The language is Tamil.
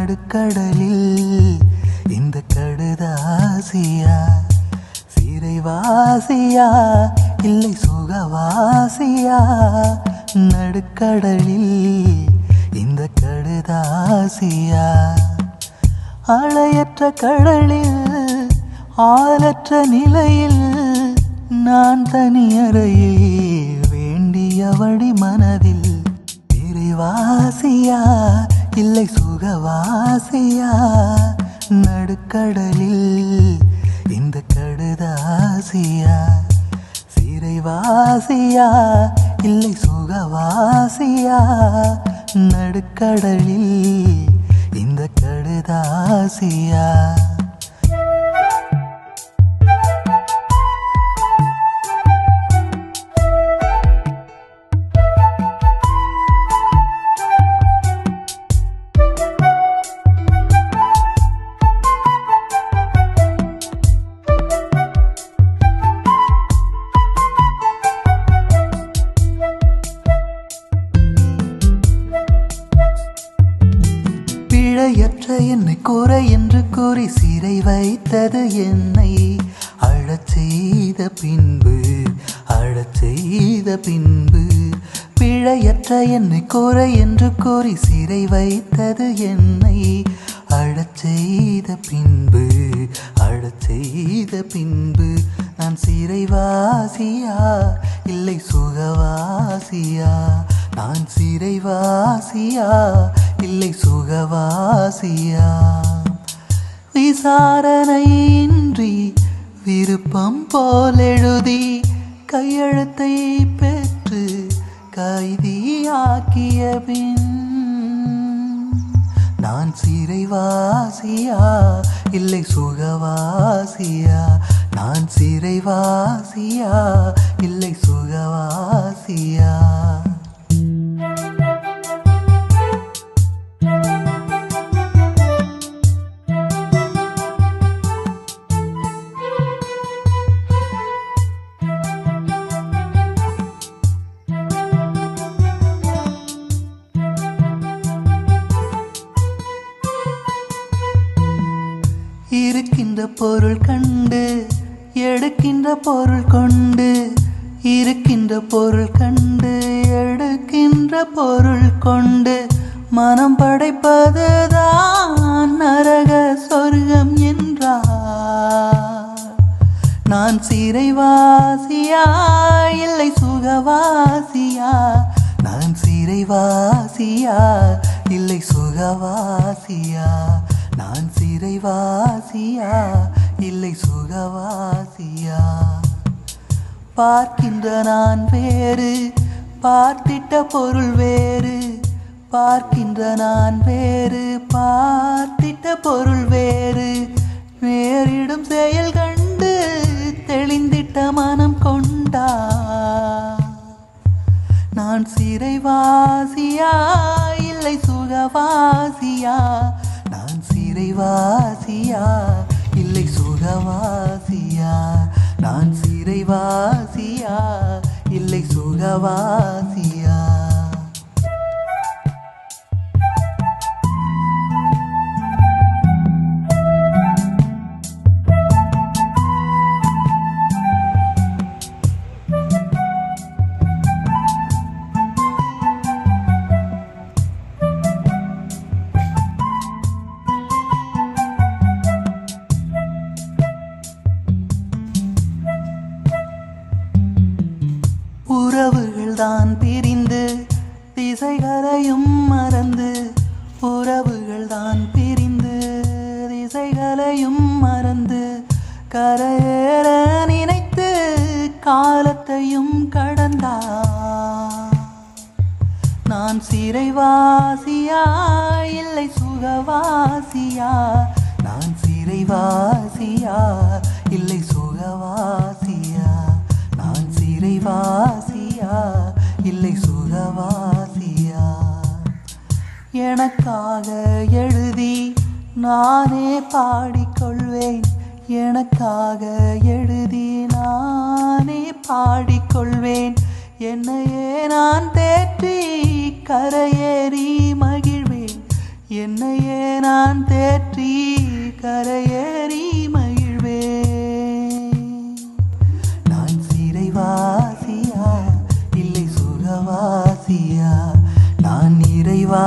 நடுக்கடலில் இந்த கடுதாசியா சிறைவாசியா இல்லை சுகவாசியா நடுக்கடலில் இந்த கடுதாசியா அலையற்ற கடலில் ஆளற்ற நிலையில் நான் தனியறையில் வேண்டியவடி மனதில் சிறைவாசியா இல்லை சுகவாசியா நடுக்கடலில் இந்த கடுதாசியா சிறைவாசியா இல்லை சுகவாசியா நடுக்கடலில் இந்த கடுதாசியா பிழையற்ற என்னை குறை என்று கூறி சிறை வைத்தது என்னை அழச் செய்த பின்பு பிழையற்ற என்னை குறை என்று கூறி சிறை வைத்தது என்னை அழச் செய்த பின்பு நான் சிறைவாசியா இல்லை சுகவாசியா நான் சிறைவாசியா இல்லை சுகவாசியா விசாரணையின்றி விருப்பம் போல் எழுதி கையெழுத்தை பெற்று கைதியாக்கிய பின் நான் சிறைவாசியா இல்லை சுகவாசியா நான் சிறைவாசியா இல்லை சுகவாசியா இருக்கின்ற பொருள் கண்டு எடுக்கின்ற பொருள் கொண்டு இருக்கின்ற பொருள் கண்டு எடுக்கின்ற பொருள் கொண்டு மனம் படைப்பதுதான் நரக சொர்க்கம் என்றார் நான் சிறைவாசியா இல்லை சுகவாசியா நான் சிறைவாசியா இல்லை சுகவாசியா நான் சிறைவாசியா இல்லை சுகவாசியா பார்க்கின்ற நான் வேறு பார்த்திட்ட பொருள் வேறு பார்க்கின்ற நான் வேறு பார்த்திட்ட பொருள் வேறு நேரிடும் செயல் கண்டு தெளிந்திட்ட மனம் கொண்டா நான் சிறைவாசியா இல்லை சுகவாசியா நான் சிறைவாசியா இல்லை சுகவாசியா நான் சிறைவாசியா இல்லை சுகவாசியா உறவுகள் தான் பிரிந்து திசைகளையும் மறந்து உறவுகள் தான் பிரிந்து திசைகளையும் மறந்து கரையேற நினைத்து காலத்தையும் கடந்தார் நான் சிறைவாசியா இல்லை சுகவாசியா நான் சிறைவாசியா இல்லை சுகவாசியா நான் சிறைவாசியா இல்லை சுகவாசியா எனக்காக எழுதி நானே பாடிக்கொள்வேன் எனக்காக எழுதி நானே பாடிக்கொள்வேன் என்னையே நான் தேற்றி கரையேறி மகிழ்வேன் என்னையே நான் தேற்றி கரையேறி மகிழ்வேன். நான் சிறைவாசியா இல்லை சுகவாசியா, நான் நிறைவா